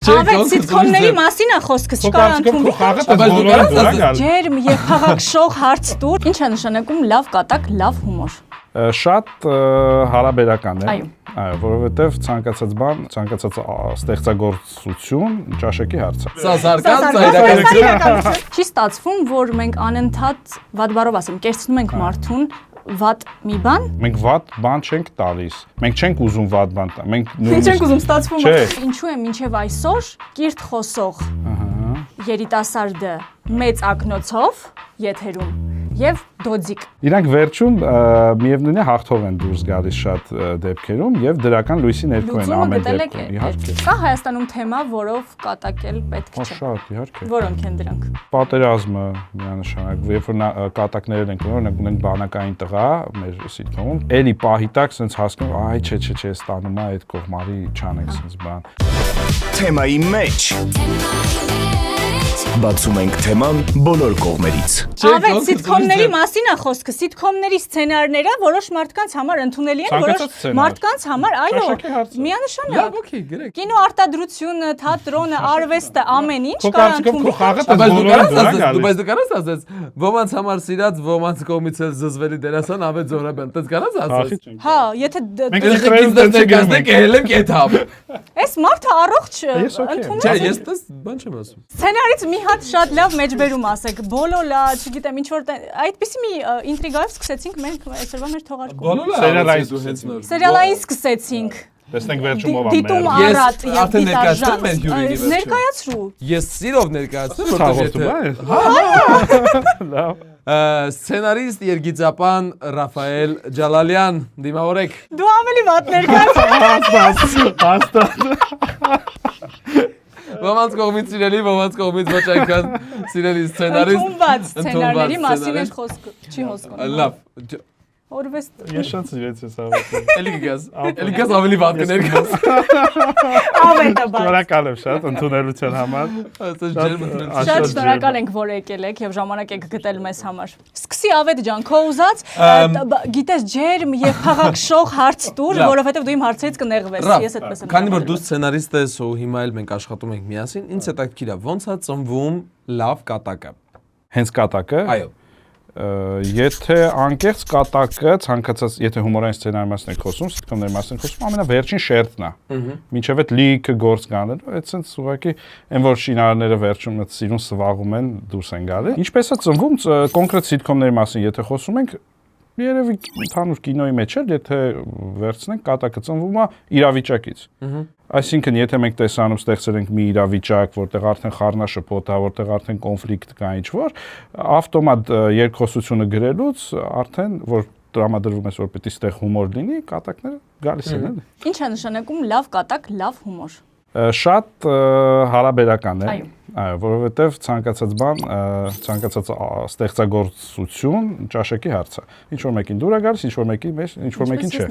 Ավետ սիտկոմների մասին է խոսքը, չկար ընդունվի։ Ջերմ եւ փաղաքշող հարց տուր։ Ինչ է նշանակում լավ կատակ, լավ հումոր։ Շատ հարաբերական է։ Այո, որովհետև ցանկացած բան, ցանկացած ստեղծագործություն ճաշակի հարց է։ Սա զարգացած Չի ստացվում, որ մենք անընդհատ վատ բառով ասեմ, կերցնում ենք մարդուն վատ մի բան։ Մենք վատ բան չենք տալիս։ Մենք չենք ուզում վատ բան տալ։ Մենք Ինչ ենք ուզում ստացվում է։ Ինչու է մինչև այսօր կիրթ խոսող երիտասարդը մեծ ակնոցով եթերում եւ դոձիկ։ Իրանք վերջում միևնույն է հաղթող են դուրս գալիս շատ դեպքերում եւ դրական լույսի ներքո են ամեն դեպքում։ Իհարկե։ Կա Հայաստանում թեմա, որով կատակել պետք չէ։ Շատ, իհարկե։ Որոնք են դրանք։ Պատերազմը միանշանակ, երբ որ կատակներել ենք, օրինակ ունենք բանակային տղա մեր սիտկոմում, էլի պահի տակ sense հասկանում, այ չէ, ստանում է այդ կողմարի չանենք sense բան։ Թեմայի մեջ բացում ենք թեման բոլոր կողմերից։ Ավետ սիտկոմների մասին է խոսքը, սիտկոմների սցենարները որոշ մարդկանց համար ընդունելի են, որոշ մարդկանց համար այո, միանշանակ։ Կինոարտադրությունը, թատրոնը, արվեստը, ամեն ինչ կարող ընդունվի։ Բայց դու կարաս ասես, ոմանց համար սիրած, ոմանց կողմից էլ զզվելի դերասան Ավետ Զոհրաբյան, դες կարաս ասես։ Հա, եթե ելենք այդ հապ։ Այս մարդը առողջ ընդունում։ Չէ, ես դες բան չեմ ասում։ Սցենարից մի հատ շատ լավ մեջբերում ասեք, բոլոլա, չգիտեմ, ինչ որ այդպիսի մի ինտրիգայով սկսեցինք մենք այսօրվա մեր թողարկումը։ Սերիալային սկսեցինք։ Տեսնենք վերջում ով Դիտում առատ եւ արդեն ներկայացնում են հյուրերի վերջում։ Ներկայացրու։ Ես սիրով ներկայացնում, Լավ։ Սցենարիստ երգիծապան Ռաֆայել Ջալալյան, դիմավորեք։ Դու ավելի վատ ներկայացնում։ Ոմանց կողմից սիրելի, ոմանց կողմից ոչ այնքան սիրելի սցենարիստ։ Ընդունված սցենարների մասին է խոսքը, չի խոսքը։ Լավ։ Օրվեստ։ Ես շատ սիրեցի Ավետը։ Էլի գազ ավելի վատ կներկաս։ Ավետը բա։ Շնորհակալ եմ շատ ընդունելության համար։ Շատ շնորհակալ ենք, որ եկել եք եւ ժամանակ եք գտել մեզ համար։ Սկսի Ավետ ջան, քո ուզած, գիտես ջերմ եւ փաղաքշող հարց տուր, որովհետեւ դու իմ հարցերից կնեղվես, ես այդպես եմ։ Քանի որ դու սցենարիստ ես ու հիմա էլ մենք աշխատում ենք միասին, ինձ հետաքրքիր է ոնց է ծնվում լավ կատակը։ Հենց կատակը։ Այո։ Եթե անկեղծ կատակը ցանկացած, եթե հումորային սցենարի մասին եք խոսում, սիտկոմների մասին եք խոսում, ամենավերջին շերտն է։ Մինչև այդ լիքը գործ կանելու, այդ sense ուղղակի այն որ շինարարները վերջում այդ սիրուն սվաղում են, դուրս են գալի։ Ինչպես է ծնվում կոնկրետ սիտկոմների մասին, եթե խոսում ենք, երևի ընդհանուր կինոյի մեջ էլ, եթե վերցնենք, կատակը ծնվում է իրավիճակից։ Այսինքն, եթե մենք տեսանում ստեղծել ենք մի իրավիճակ, որտեղ արդեն խառնաշփոթ է, որտեղ արդեն կոնֆլիկտ կա ինչ-որ, ավտոմատ երկխոսությունը գրելուց արդեն որ տրամադրվում է, որ պետք է ստեղ հումոր լինի, կատակները գալիս են, էլի։ Ինչ է նշանակում լավ կատակ, լավ հումոր։ Շատ հարաբերական է։ Այո, որովհետև ցանկացած բան, ցանկացած ստեղծագործություն ճաշակի հարց է։ Ինչ որ մեկին դուր է գալիս, ինչ որ մեկին մեջ, ինչ որ մեկին չէ։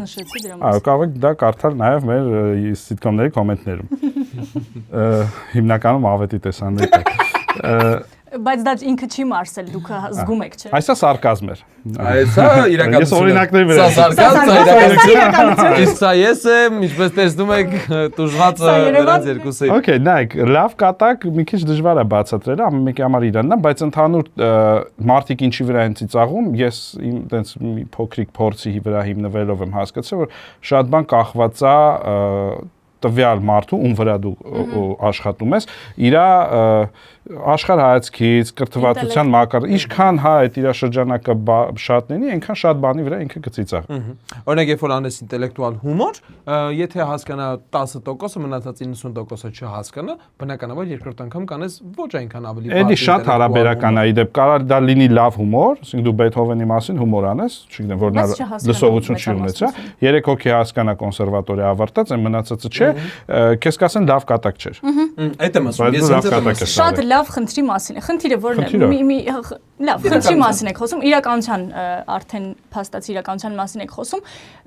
Այո, կարող եք դա կարդալ նաև մեր սիտկոմների կոմենտներում։ Հիմնականում Ավետի տեսանյութ։ Բայց դա ինքը չի մարսել, դուք զգում եք, չէ՞։ Այսա սարկազմ էր։ Այսա իրականություն։ Ես օրինակների վրա։ Սա սարկազմ է։ Իսկ սա ես եմ, ինչպես տեսնում եք, տուժված նրանց երկուսը։ Okay, նայեք, լավ կատակ մի քիչ դժվար է բացատրել, ամեն մեկի համար իրանն է, բայց ընդհանուր մարդիկ ինչի վրա են ծիծաղում, ես իմ տենց մի փոքրիկ փորձի վրա հիմնվելով եմ հասկացել, որ շատ բան կախված է տվյալ մարդու, ում վրա դու աշխատում ես, իրա աշխարհայացքից, կրթվածության մակարդակից, ինչքան այդ իր շրջանակը շատ լինի, այնքան շատ բանի վրա ինքը կծիծաղի։ Օրինակ, երբ որ անես ինտելեկտուալ հումոր, եթե հասկանա 10%-ը, մնացած 90%-ը չհասկանա, բնականաբար երկրորդ անգամ կանես ոչ այնքան ավելի բարձր։ Էդի շատ հարաբերական է, իդեպ կարող դա լինի լավ հումոր, ասենք դու Բեթհովենի մասին հումոր անես, չգիտեմ, որ նա լսողություն չի ունեցա, 3 հոգի հասկանա կոնսերվատորիա ավարտած, այն մնացածը չէ, քեզ կասեն լավ կատակ չէր։ Այդ եմ ասում, ես ինձ եմ ասում։ Շատ լավ խնդրի մասին է։ Խնդիրը որն է։ Լավ, խնդրի մասին եք խոսում, իրականության արդեն փաստացի իրականության մասին եք խոսում։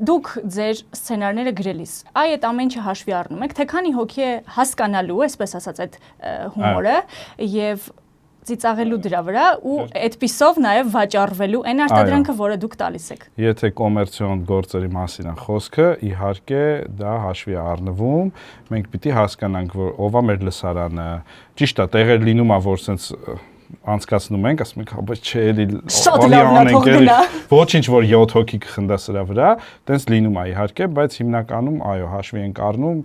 Դուք ձեր սցենարները գրելիս, այդ ամեն ինչը հաշվի առնում եք, թե քանի հոգի է հասկանալու, այսպես ասած, այդ հումորը եւ ծիծաղելու դրա վրա ու այդպիսով նաև վաճառվելու այն արտադրանքը, որը դուք տալիս եք։ Եթե կոմերցիոն գործերի մասին է խոսքը, իհարկե դա հաշվի առնվում, մենք պիտի հասկանանք, որ ով է մեր լսարանը, ճիշտ է, տեղեր լինում է, որ sense անցկացնում ենք, ասում ենք, բայց չէ, ոչինչ որ 7 հոգի կխնդա սրա վրա, տենց լինում է իհարկե, բայց հիմնականում այո, հաշվի ենք առնում,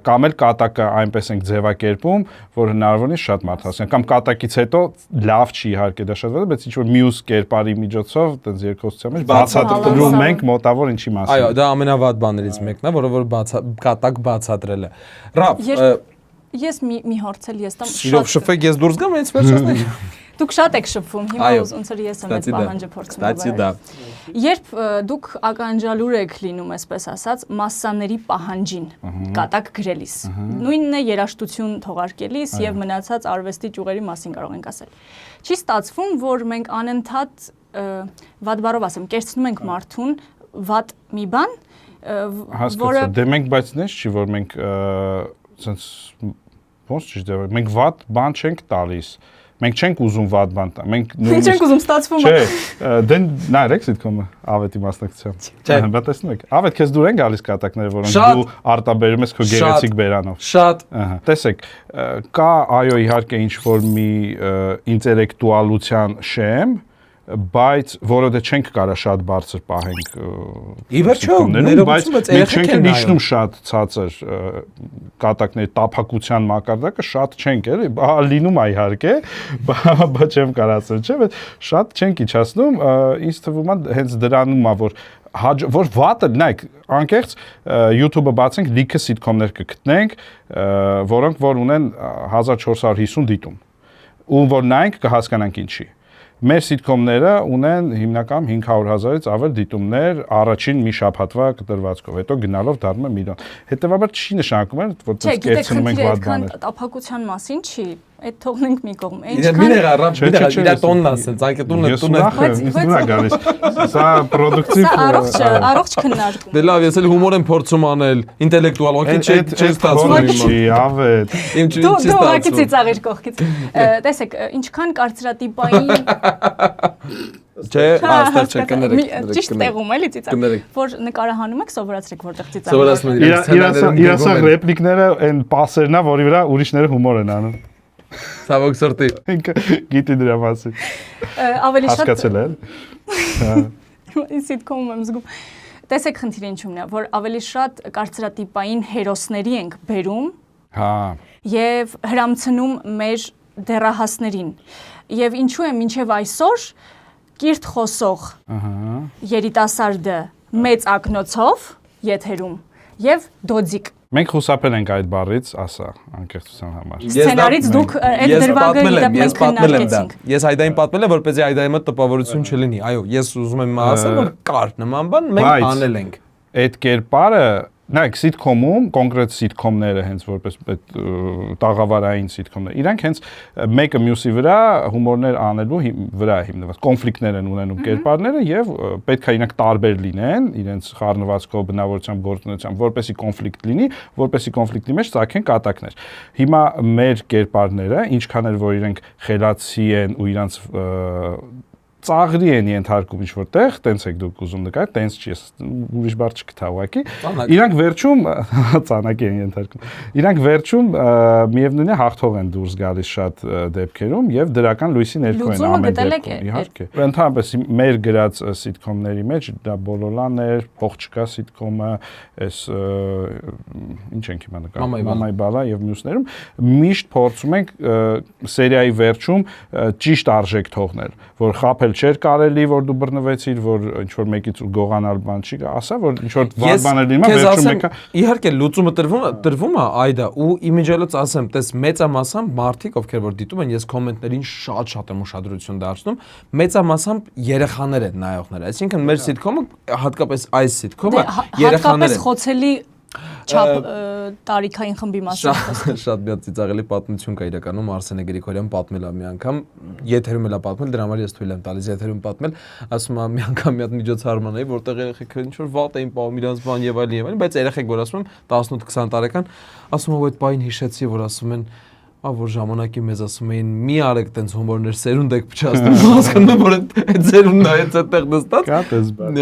կամ էլ կատակը այնպես ենք ձևակերպում, որ հնարավորինս շատ մարդ հասկանա, կամ կատակից հետո լավ չի իհարկե դա շատ վատ, բայց ինչ որ մյուս կերպարի միջոցով տենց երկխոսության մեջ բացատրում ենք մոտավոր ինչի մասին։ Այո, դա ամենավատ բաներից մեկն է, որը որ կատակ բացատրել է։ Ռաբ, Ես մի հարցել ես տամ Իրով շփվեք, ես դուրս գամ, ինձ վերջացնենք։ Դուք շատ եք շփվում, հիմա ոնց որ ես եմ այդ պահանջը փորձում եմ։ Երբ դուք ականջալուր եք լինում, այսպես ասած, մասսաների պահանջին կատակ գրելիս, նույնն է երաժշտություն թողարկելիս եւ մնացած արվեստի ճյուղերի մասին կարող ենք ասել։ Չի ստացվում, որ մենք անընդհատ վատ բառով ասեմ, կերցնում ենք մարդուն վատ մի բան, որը դե մենք բայց նես չի, որ մենք sense ոնց ճիշտ է, մենք վատ բան չենք տալիս։ Մենք չենք ուզում վատ բան տալ։ Մենք չենք ուզում ստացվում է։ Չէ, դեն նայեք սիտկոմը ավետի մասնակցությամբ։ Չէ, բա տեսնում եք։ Ավետ քեզ դուր են գալիս կատակները, որոնք դու արտաբերում ես քո գեղեցիկ բերանով։ Շատ։ Ահա։ Տեսեք, կա այո իհարկե ինչ որ մի ինտելեկտուալության շեմ, բայց որովհետեւ չենք կարա շատ բարձր պահենք ի վերջո ներողություն բայց մենք չենք նշնում շատ ցածր կատակների տափակության մակարդակը շատ չենք էլի բա լինում է իհարկե բա չեմ կարող ասել չէ բայց շատ չենք իջացնում ինձ թվում է հենց դրանում է որ վատը նայեք անկեղծ YouTube-ը բացենք լիքը սիտկոմներ կգտնենք որոնք որ ունեն 1450 դիտում ու որ նայենք կհասկանանք ինչի Մեր սիտկոմները ունեն հիմնական 500,000-ից ավել դիտումներ առաջին մի շաբաթվա կտրվածքով, հետո գնալով դառնում է միլիոն։ Հետևաբար չի նշանակում, որ դες կերցնում ենք վատ բաներ։ Չէ, տափակության մասին չի, այդ թողնենք մի կողմ։ Մին եղա, իրա տոնն ասենց, այնքան տունը գալիս։ Սա պրոդուկտիվ։ Առողջ քննարկում։ Դե լավ, ես էլ հումոր եմ փորձում անել, ինտելեկտուալ, ոքի չի ստացվում։ Չի, ավետ։ Դու ուղղակի ծիծաղիր կողքից։ Տեսեք, ինչքան կարծրատիպային Չէ, աստեղ չեն կներեք։ Ճիշտ տեղում էլի ծիծաղ։ Որ նկարահանում եք, սովորացրեք որտեղ ծիծաղ։ Իրասա ռեպլիկները այն պասերն է, որի վրա ուրիշները հումոր են անում։ Ցավոք սրտի։ Ինքը գիտի դրա մասին։ Ավելի շատ հասկացել է։ Սիտկոմում եմ զգում։ Տեսեք խնդիրը ինչումն է, որ ավելի շատ կարծրատիպային հերոսների ենք բերում։ Հա։ Եվ հրամցնում մեր դեռահասներին։ Եվ ինչու է մինչև այսօր կիրթ խոսող երիտասարդը մեծ ակնոցով եթերում եւ դոձիկ Մենք խուսափել ենք այդ բառից, ասա, անկեղծության համար։ Սցենարից դուք այդ դրվագը իրապես քննարկեցինք։ Ես այդային պատմել եմ, որպեսզի այդայի մոտ տպավորություն չլինի։ Այո, ես ուզում եմ ասել, որ կար նման բան, մենք անել ենք։ Այդ կերպարը Նայեք, սիտկոմում, կոնկրետ սիտկոմները հենց որպես այդ տաղավարային սիտկոմներ, իրանք հենց մեկը մյուսի վրա հումորներ անելու վրա հիմնված, կոնֆլիկտներ են ունենում կերպարները եւ պետք է իրանք տարբեր լինեն, իրենց խառնվածքով, բնավորությամբ, գործունեությամբ, որպեսի կոնֆլիկտ լինի, որպեսի կոնֆլիկտի մեջ ծագեն կատակներ։ Հիմա մեր կերպարները, ինչքան էլ որ իրենք խելացի են ու իրանք ծաղրի են ենթարկում ինչ որտեղ, տենց եք դուք ուզում նկարել, տենց չի, ուրիշ բառ չկա ուղղակի։ Իրանք վերջում ծանակ են ենթարկում։ Իրանք վերջում միևնույնն է հաղթող են դուրս գալիս շատ դեպքերում եւ դրական լույսի ներքո են ամեն դեպքում։ Իհարկե։ Ընդհանրապես մեր գրած սիտկոմների մեջ դա Բոլոլան էր, Փող չկա սիտկոմը, այս ինչ ենք հիմա նկարում, Մամայի բալա եւ մյուսներում միշտ փորձում ենք սերիայի վերջում ճիշտ արժեք թողնել, որ խափել չէր կարելի, որ դու բռնվեցիր, որ ինչ որ մեկից գողանալ բան չի, ասա, որ ինչ որ վատ բաներ լինում, վերջում մեկը իհարկե լուծումը տրվում է այդա ու իմիջիալից ասեմ, տես մեծամասամբ մարդիկ, ովքեր որ դիտում են, ես կոմենտներին շատ եմ ուշադրություն դարձնում, մեծամասամբ երեխաներ են նայողները, այսինքն մեր սիտկոմը, հատկապես այս սիտկոմը երեխաներ են։ Հատկապես խոցելի չափ տարիքային խմբի մասին շատ մի հատ ծիծաղելի պատմություն կա իրականում Արսենե Գրիգորյան պատմել է մի անգամ եթերում էլ է պատմել դրա համար ես թույլ եմ տալիս եթերում պատմել ասում է մի անգամ մի հատ միջոցառման էի որտեղ երեխեքը ինչ որ վատ էին պահում իրանց բան եւ այլն բայց երեխեք որ ասում եմ 18-20 տարեկան ասում են այդ բային հիշեցի որ ասում են որ ժամանակի մեզ ասում էին մի արեք տենց հումորներ սերունդ եք փչացնում, հասկանում որ այդ սերունդն է այդտեղ նստած։ Կա դες բան։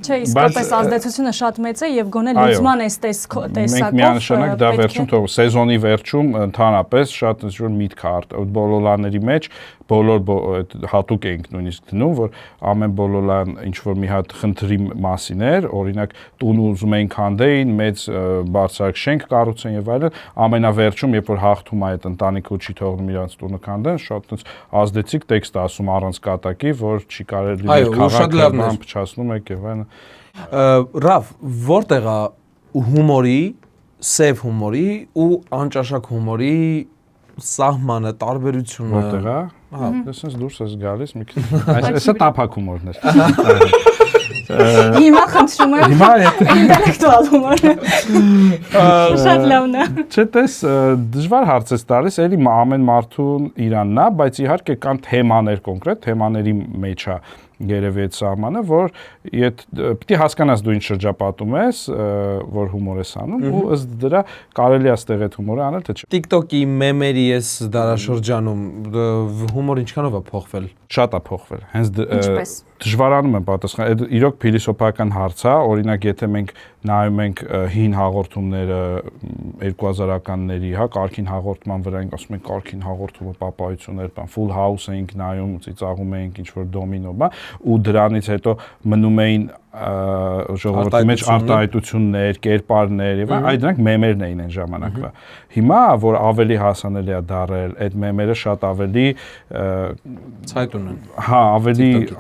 Չէ, իսկապես ազդեցությունը շատ մեծ է եւ գոնե լուծման այս տեսակով։ Մենք միանշանակ դա վերջում թող սեզոնի վերջում ընդհանրապես շատ ինչ-որ միտք է բոլորների մեջ, բոլոր այդ հատուկ ենք նույնիսկ դնում, որ ամեն բոլորան ինչ-որ մի հատ խնդրի մասին էր, օրինակ տուն ուզում էին քանդեին, մեծ բարձրակ շենք կառուցեն եւ այլն, ամենավերջում երբ որ հաղթում է այդ ընտանիքը ու չի թողնում իրանց տունը քանդեն, շատ այնց ազդեցիկ տեքստ ասում առանց կատակի, որ չի կարելի քաղաքը փչացնում եք եւ այլն։ Ռավ, որտեղ է հումորի, սև հումորի ու անճաշակ հումորի սահմանը, տարբերությունը։ Որտեղ է։ Ահա, դեսնս դուրս ես գալիս մի քիչ։ Այսա տափակ հումորն էր։ Հիմա խնդրում եմ։ Հիմա ինտելեկտուալ հումոր։ Շատ լավն է։ Չէ, տես դժվար հարց ես տալիս, էլի ամեն մարդուն իրանն է, բայց իհարկե կան թեմաներ կոնկրետ, թեմաների մեջ է երևի այդ սահմանը, որ պիտի հասկանաս դու ինչ շրջապատում ես, որ հումոր ես անում ու ըստ դրա կարելի է ստեղ այդ հումորը անել, թե չէ։ TikTok-ի մեմերի ես դարաշրջանում հումոր ինչքանով է փոխվել։ Շատ է փոխվել։ Հենց դժվարանում եմ պատասխանել։ Իրոք փիլիսոփայական հարց է, օրինակ եթե մենք նայում ենք հին հաղորդումները 2000-ականների, հա, Կարգին հաղորդման վրա ենք ասում ենք Կարգին հաղորդումը պապայություններ, բան, Full House էինք նայում, ծիծաղում էինք ինչ-որ դոմինո, բա, ու դրանից հետո մնում էին ժողովրդի մեջ արտահայտություններ, կերպարներ եւ այլ դրանք մեմերն էին այն ժամանակվա։ Հիմա որ ավելի հասանելի է դարել, այդ մեմերը շատ ավելի ցայտուն են։ Հա,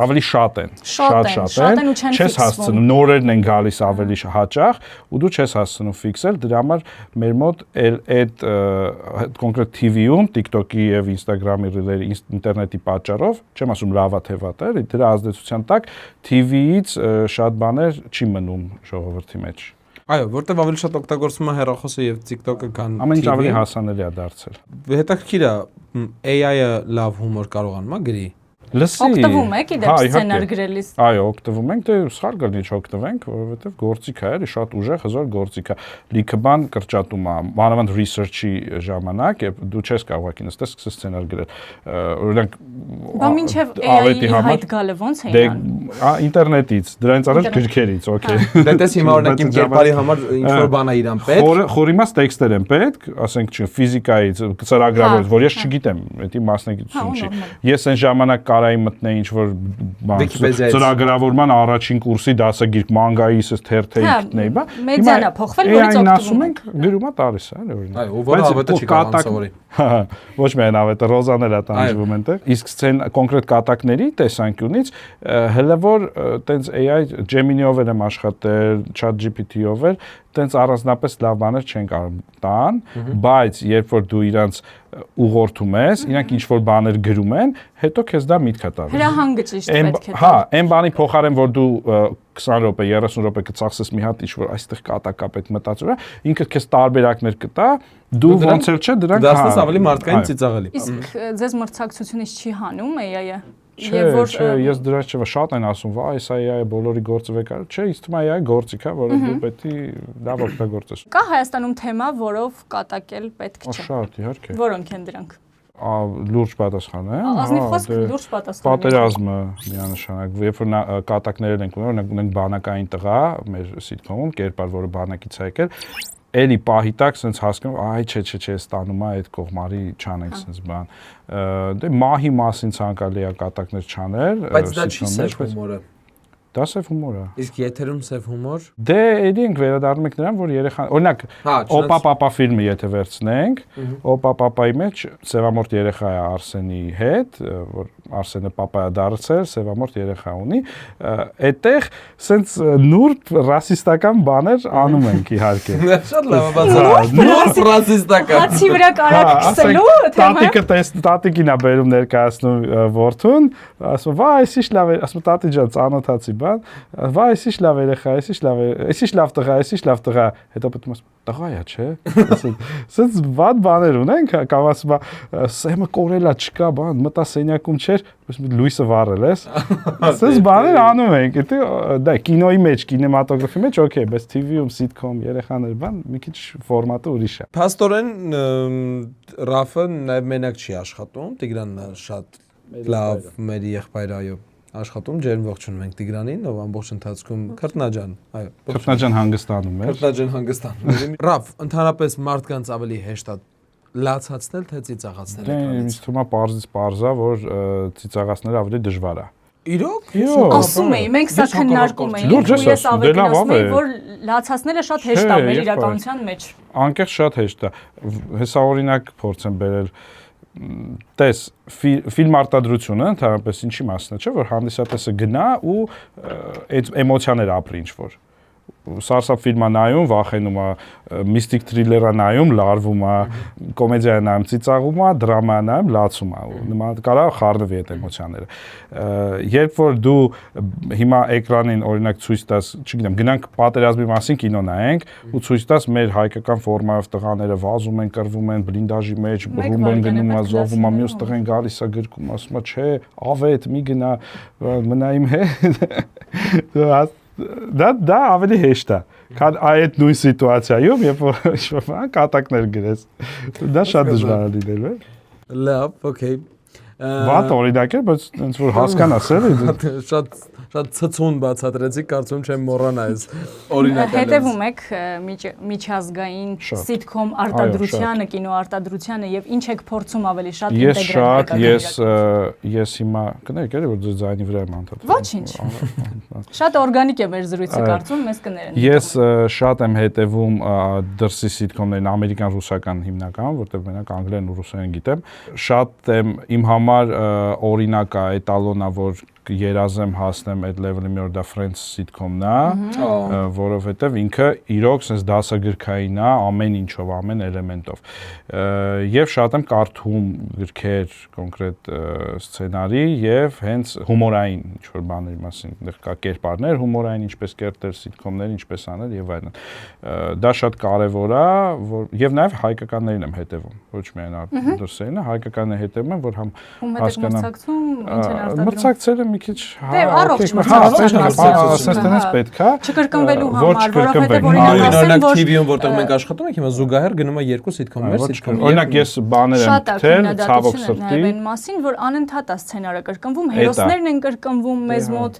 ավելի շատ են։ Շատ են, չես հասցնում, նորերն են գալիս ավելի հաճախ ու դու չես հասցնում ֆիքսել, դրա համար մեր մոտ այդ կոնկրետ TV-ում, TikTok-ի եւ Instagram-ի ռիլերի ինտերնետի պատճառով, չեմ ասում լավա թե վատա, էլի դրա ազդեցության տակ TV-ից շատ բաներ չի մնում ժողովրդի մեջ։ Այո, որտեվ ավելի շատ օգտագործվում է հեռախոսը եւ TikTok-ը քան ամեն ինչ ավելի հասանելի է դարձել։ Հետաքրքիր է, AI-ը լավ հումոր կարողանում է գրի։ Օգտվում եք իդեպ սցենար գրելիս։ Այո, օգտվում ենք, դե սխալ կլինի չօգտվենք, որովհետև գործիք է, էլի շատ ուժեղ, հզոր գործիք է։ Լիքը բան կրճատում է, մանավանդ research-ի ժամանակ, երբ դու չես կարող նստես սկսես սցենար գրել։ Օրինակ Բա մինչև AI-ի հայտ գալը ո՞նց էին անում։ Ինտերնետից, դրանից առաջ գրքերից, օքեյ։ Դե տես հիմա օրինակ իմ կերպարի համար ինչ-որ բան է իրան պետք։ Խորիմաց տեքստեր են պետք, ասենք չի ֆիզիկայից, ծրագրավորած, որ ես չգիտեմ, դա մասնագիտություն չի։ Ես այն ժամանակ կարայի մտնեի ինչ-որ բան ծրագրավորման առաջին կուրսի դասագիրք մանգայից թերթեի գտնեի, բա։ Մեդիանա փոխվել, որից օգտվում ենք, գրումա տալիս է, օրինակ։ Այո, որը ավետը չի կարող անսովորի։ Ոչ միայն ավետը ռոզաներ է տանջվում այնտեղ։ Իսկ ցեն կոնկրետ կատակների տեսանկյունից հələ որ տենց AI Gemini-ով եմ աշխատել, ChatGPT-ով էլ տենց առանձնապես լավ բաներ չեն կարող տան, բայց երբ որ դու իրանց ուղղորդում ես, իրանք ինչ որ բաներ գրում են, հետո քեզ դա միտք է տալիս։ Հրահանգը ճիշտ պետք է։ Հա, այն բանի փոխարեն որ դու 20 րոպե, 30 րոպե կծախսես մի հատ ինչ-որ այստեղ կատակա պետք մտածում, ինքը քեզ տարբերակներ կտա, դու ոնց էլ չէ դրանք դասնես ավելի մարդկային ծիծաղելի։ Իսկ ձեզ մրցակցությունից չի հանում AI-ը։ Չէ, ես դրանից չէ, շատ են ասում, վայ, այս AI-ը բոլորի գործը վեկար։ Չէ, ինձ թվում է AI գործիք է, որը դու պետք է լավ օգտագործես։ Կա Հայաստանում թեմա, որով կատակել պետք չէ։ Շատ, իհարկե։ Որոնք են դրանք։ Լուրջ պատասխան է։ Ազնիվ խոսք լուրջ պատասխան։ Պատերազմը միանշանակ, երբ որ կատակներել ենք ունենք, ունենք բանակային տղա մեր սիթքոմում, կերպար, որը բանակից է եկել, էլի պահի տակ sense հասկանում, այ չէ, ստանում է այդ կողմարի չանենք sense բան։ Դե մահի մասին ցանկալի է կատակներ չանել, բայց դա չի սև հումորը։ Դա սև հումոր է։ Իսկ եթերում սև հումոր։ Դե էլի ենք վերադառնում ենք նրան, որ երեխան, օրինակ, Օպա Պապա ֆիլմը եթե վերցնենք, Օպա Պապայի մեջ սևամորթ երեխա է Արսենի հետ, որ Արսենը պապա է դարձել, սևամորթ երեխա ունի, այդտեղ սենց նուրբ ռասիստական բաներ անում ենք իհարկե։ Շատ լավ է բացառ։ Նուրբ ռասիստական։ Հացի վրա կարակ քսելու, թե տատիկին է բերում ներկայացնում որդուն, ասում վայ, այս ինչ լավ է, ասում տատի ջան, ծանոթացի, բան, վայ, էս ինչ լավ երեխա, էս ինչ լավ տղա, հետո պետք է տղա է, չէ։ Սենց վատ բաներ ունենք, կամ ասում է, սեմը կորելա չկա, բան, մտա սենյակում չէր, լույսը վառել ես։ Սենց բաներ անում ենք, դա կինոյի մեջ, կինեմատոգրաֆի մեջ, օքեյ, բայց TV-ում, sitcom, երեխաներ, բան, մի քիչ ֆորմատը ուրիշ է։ Փաստորեն Ռաֆը նաև մենակ չի աշխատում, Տիգրանն շատ լավ մեր եղբայրը, այո, աշխատում, ջերմ ողջունում ենք Տիգրանին, ով ամբողջ ընթացքում Քրտնաջան, այո, Քրտնաջան հանգստանում է։ Քրտնաջան հանգստանում։ Ռաֆ, ընդհանրապես մարդկանց ավելի հեշտ է լացացնել, թե ծիծաղացնել էկրանից։ Ինձ թվում է պարզա, որ ծիծաղացնելը ավելի դժվար է։ Իրոք։ Ասում էի, մենք սա քննարկում էինք, ու ես ավելի ասում էի, որ լացացնելը շատ հեշտ է մեր իրականության մեջ։ Անկեղծ շատ հեշտ է։ Հեսա օրինակ փորձեմ բերել տես ֆիլմ արտադրությունը ընդհանրապես ինչի մասն է, չէ՞ որ հանդիսատեսը գնա ու այդ էմոցիաները ապրի ինչ-որ սարսափ ֆիլմա նայում, վախենում է, միստիկ թրիլերա նայում, լարվում է, կոմեդիա նայում, ծիծաղում է, դրամա նայում, լացում է, նման կարող խառնվի այդ էմոցիաները։ Երբ որ դու հիմա էկրանին օրինակ ցույց տաս, չգիտեմ, գնանք պատերազմի մասին կինո նայենք ու ցույց տաս մեր հայկական ֆորմայով տղաները վազում են, կռվում են բլինդաժի մեջ, ռումբն գնում է, զոհվում է, մյուս տղեն գալիս է գրկում, ասում է, չէ, ավետ, մի գնա, մնա իմ հետ։ Դա ավելի հեշտ է, քան այդ նույն սիտուացիայում, երբ որ կատակներ գրես։ Դա շատ դժվար է լինելու է։ Լավ, օքեյ։ Վատ օրինակ է, բայց ոնց որ հասկանաս էլի։ Շատ ցցուն բացատրեցի, կարծում չեմ մոռանա այս օրինակը։ Հետևում եք միջազգային սիտկոմ արտադրությանը, կինոարտադրությանը եւ ինչ եք փորձում ավելի շատ ինտեգրել։ Ես հիմա կներեք էլի որ ձեր ձայնի վրա եմ անդադար։ Ոչինչ։ Շատ օրգանիկ է մեր զրույցը, կարծում մեզ կներեն։ Ես շատ եմ հետևում դրսի սիտկոմներին, ամերիկան, ռուսական հիմնական, որտեղ մենակ անգլերեն ու ռուսերեն գիտեմ։ Շատ եմ իմ համար օրինակ է, էտալոն է, որ երազեմ հասնեմ այդ level-ի մի օր դա Friends sitcom-ն է, որովհետև ինքը իրոք sense դասագրքային է ամեն ինչով, ամեն էլեմենտով։ Եվ շատ եմ կարդում գրքեր, կոնկրետ սցենարի եւ հենց հումորային ինչ-որ բաների մասին, այնտեղ կա կերպարներ հումորային, ինչպես կերտել sitcom-ներ, ինչպես անել եւ այլն։ Դա շատ կարեւոր է, որ եւ նաեւ հայկականներին եմ հետեւում, ոչ միայն դրսերին, հայկականներին հետեւում եմ, որ համ հասկանամ։ Մրցակցել եմ մի քիչ առողջ մրցակցություն պետք է չկրկնվելու համար, որովհետև օրինակ TV-ում որտեղ մենք աշխատում ենք, հիմա զուգահեռ գնում է երկու սիտկոմներ, օրինակ ես բաներ եմ թել, ցավոք սրտի այն մասին, որ անընդհատ է սցենարը կրկնվում, հերոսներն են կրկնվում մեզ մոտ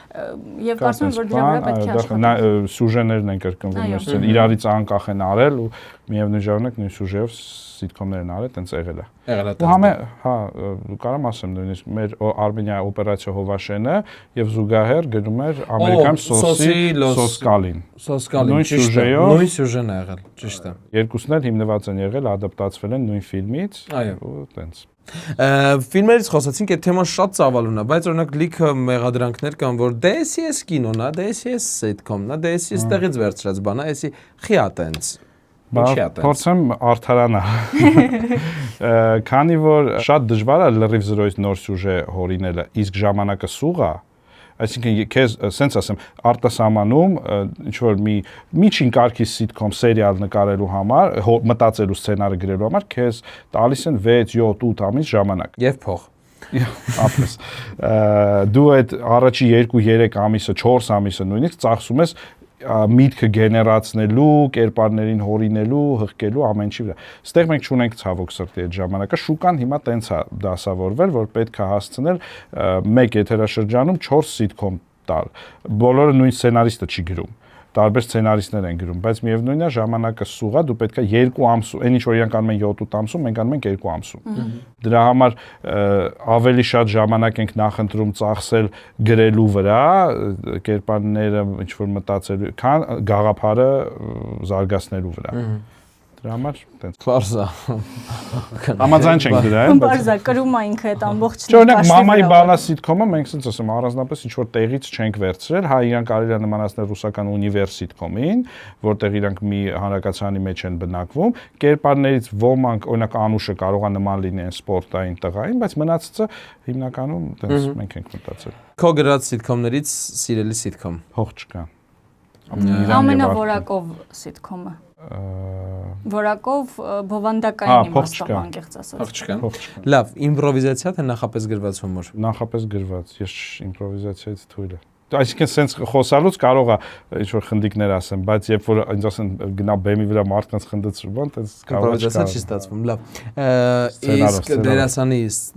եւ կարծում եմ որ դրա վրա պետք է աշխատել։ Սյուժեներն են կրկնվում, այսինքն իրարից անկախ են արել ու միևնույն ժամանակ նույն սյուժեով սիտկոմներ են արել, տենց եղել է։ Ու համե, հա, կարամ ասեմ նույնիսկ մեր Արմենիա օպերացիա Հովաշենը եւ զուգահեռ գրում էր Ամերիկան Սոսկալին։ Սոսկալին նույն սյուժեն է եղել, ճիշտ է։ Երկուսն էլ հիմնված են եղել, ադապտացվել են նույն ֆիլմից, ու տենց։ Ֆիլմերից խոսացինք, այդ թեման շատ ծավալուն է, բայց օրինակ լիքը մեղադրանքներ կան, որ դե էսի կինոն է, դե էսի սիտկոմն է, դե էսի ստեղից վերցրած բան է, էսի խիա տենց։ Փորձեմ արդարանալ։ Քանի որ շատ դժվար է լրիվ զրոյից նոր սյուժե հորինելը, իսկ ժամանակը սուղ է, այսինքն քեզ սենց ասեմ, արտասահմանում ինչ որ մի միջին կարգի սիտկոմ սերիալ նկարելու համար, մտածելու սցենարը գրելու համար քեզ տալիս են 6, 7, 8 ամիս ժամանակ։ Եվ փող։ Ապրես։ Դու այդ առաջի 2-3 ամիսը, 4 ամիսը նույնիսկ ծախսում ես միտքը գեներացնելու, կերպարներին հորինելու, հղկելու ամեն ինչի վրա։ Ստեղ մենք չունենք ցավոք սրտի այդ ժամանակը, շուկան հիմա տենց է դասավորվել, որ պետք է հասցնել մեկ եթերաշրջանում 4 սիտկոմ տալ։ Բոլորը նույն սցենարիստը չի գրում։ Տարբեր սցենարիստներ են գրում, բայց միևնույնն է ժամանակը սուղ է, դու պետք է 2 ամսում, այն ինչ որ իրանք անում են 7-8 ամսում, մենք անում ենք 2 ամսում։ Դրա համար ավելի շատ ժամանակ ենք նախընտրում ծախսել գրելու վրա, կերպարները ինչ որ մտածելու, քան գաղափարը զարգացնելու վրա։ Դրա համար տենց Պարզա։ Համաձայն չենք դրա, Պարզա կրում է ինքը այդ ամբողջ Օրինակ մամայի բանա սիտկոմը մենք ասենց ասեմ առանձնապես ինչ որ տեղից չենք վերցրել, հա իրանք արել են նմանացնել ռուսական ունիվեր սիտկոմին, որտեղ իրանք մի հանրակացարանի մեջ են բնակվում, կերպարներից ոմանք օրինակ Անուշը կարող է նման լինի այն սպորտային տղային, բայց մնացածը հիմնականում տենց մենք ենք մտածել։ Քո գրած սիտկոմներից սիրելի սիտկոմ։ Հող չկա։ Ամենավորակով սիտկոմը։ Որակով բովանդակային իմաստով անկեղծ ասած։ Լավ, իմպրովիզացիա թե նախապես գրված հումոր։ Նախապես գրված, ես իմպրովիզացիայից թույլ եմ։ Այսինքն սենց խոսալուց կարող է ինչ որ խնդիկներ ասեմ, բայց երբ որ ինձ ասեն գնա բեմի վրա մարդկանց խնդեցրու բան, տես կարող է չի ստացվում, լավ։ Իսկ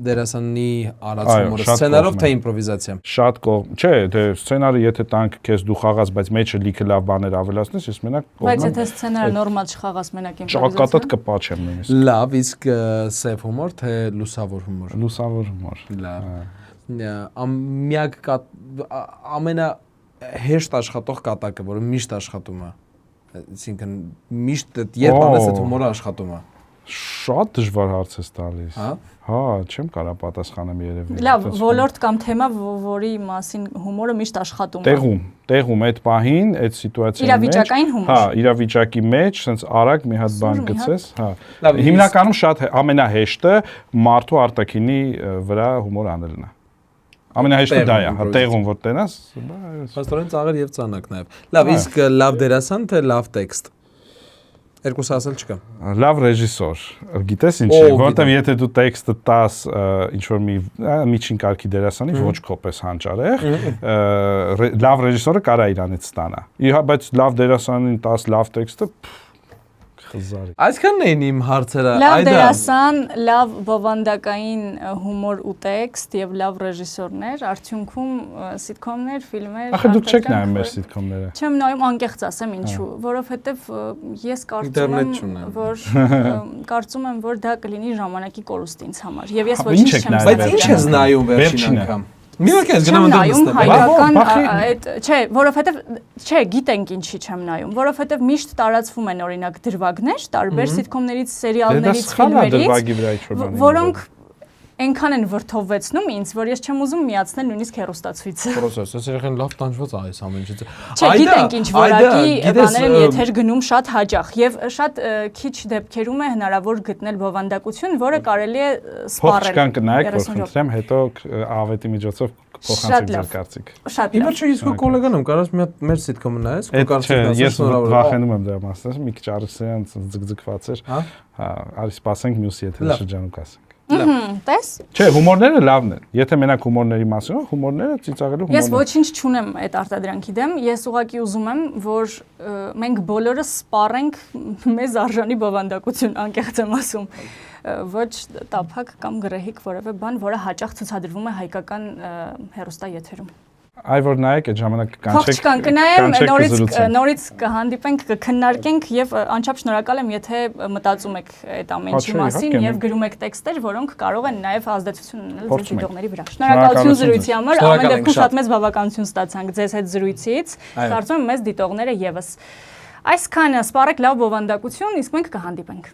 դերասանի արած հումորը սցենարով թե իմպրովիզացիա։ Շատ կողմ, չէ, դե սցենարը եթե տանք քեզ դու խաղաս, բայց մեջը լիքը լավ բաներ ավելացնես, ես մենակ կողմ։ Բայց եթե սցենարը նորմալ չխաղաս մենակ իմպրովիզացիա։ Ճակատդ կպաչեմ նույնիսկ։ Լավ, իսկ սև հումոր թե լուսավոր հումոր։ Լուսավոր հումոր։ Լավ։ Միակ ամենահեշտ աշխատող կատակը, որը միշտ աշխատում է։ Այսինքն միշտ երբ անես այդ հումորը աշխատում է։ Շատ դժվար հարց ես տալիս։ Հա, չեմ կարող պատասխանեմ երևի։ Լավ, ոլորտ կամ թեմա, որի մասին հումորը միշտ աշխատում է։ Տեղում այդ պահին, այդ սիտուացիայի մեջ։ Իրավիճակային հումոր։ Հա, իրավիճակի մեջ, sense արագ մի հատ բան գցես, հա։ Հիմնականում շատ ամենահեշտը մարդու արտաքինի վրա հումոր անելն է։ Ամենահեշտը դա է, հա, տեղում որ տենաս, Փաստորեն ծաղր եւ ծանակ նաեւ։ Լավ, իսկ լավ դերասան թե լավ տեքստ։ Երկուսը ասել չկա։ Լավ ռեժիսոր, գիտես ինչի, որտեվ եթե դու տեքստը տաս ինչ որ մի միջին կարգի դերասանի ոչ կոպես հանճարեղ, լավ ռեժիսորը կարա իրանից ստանա։ Բայց լավ դերասանին տաս լավ տեքստը խզարի։ Այսքանն էին իմ հարցերը։ Լավ դերասան, լավ բովանդակային հումոր ու տեքստ եւ լավ ռեժիսորներ, արդյունքում սիտկոմներ, ֆիլմեր։ Ախր դուք չեք նայում մեր սիտկոմները։ Չեմ նայում, անկեղծ ասեմ ինչու, որովհետեւ ես կարծում եմ, որ դա կլինի ժամանակի կորուստ ինձ համար։ Եվ ես ոչինչ չեմ նայում։ Բայց ինչ ես նայում վերջին անգամ։ Մի ոգես գնամ նայում հայկական այդ չէ, որովհետև չէ, գիտենք ինչի չեմ նայում, որովհետև միշտ տարածվում են օրինակ դրվագներ, տարբեր սիտկոմներից, սերիալներից, ֆիլմերից, որոնք այնքան են վրթովվեցնում ինձ, որ ես չեմ ուզում միացնել նույնիսկ հեռուստացույցը։ Պրոցես, ես երեխեն լավ տանջված է այս ամեն ինչից։ Չէ, գիտենք ինչ որակի բաներ են եթեր գնում շատ հաճախ եւ շատ քիչ դեպքերում է հնարավոր գտնել բովանդակություն, որը կարելի է սպառել։ Փոխ կնայեք, որ խնդրեմ, հետո ավետի միջոցով փոխանցեք ձեր կարծիք։ Շատ լավ։ Իմ չէ, իսկ գոլեգան եմ, կարաս մի հատ մեր սիտկոմը նայես, քո կարծիքն ասես շնորհավոր։ Ես վախենում եմ դրա մասից, մի քիչ արսեն ձգձգված էր։ Հա, արի սպասենք մյուս եթե շրջանում կասենք։ Տես։ Չէ, հումորները լավն են։ Եթե մենակ հումորների մասին, հումորները ծիծաղելու հումորներ։ Ես ոչինչ չունեմ այդ արտադրանքի դեմ, ես ուղղակի ուզում եմ, որ մենք բոլորը սպառենք մեզ արժանի բովանդակություն, անկեղծ եմ ասում, ոչ տափակ կամ գրեհիկ որևէ բան, որը հաճախ ցուցադրվում է հայկական հեռուստաեթերում։ Այ որ նայեք այդ ժամանակ կանչեք, կնայեմ, նորից կհանդիպենք, կքննարկենք եւ անչափ շնորհակալ եմ, եթե մտածում եք այդ ամեն ինչի մասին եւ գրում եք տեքստեր, որոնք կարող են նաեւ ազդեցություն ունենալ ձեր դիտողների վրա։ Շնորհակալություն զրույցի համար, ամեն դեպքում շատ մեծ բավականություն ստացանք ձեզ հետ զրույցից։ Կարծում եմ մեզ դիտողները եւս այսքանը սպառեք լավ բովանդակություն, իսկ մենք կհանդիպենք։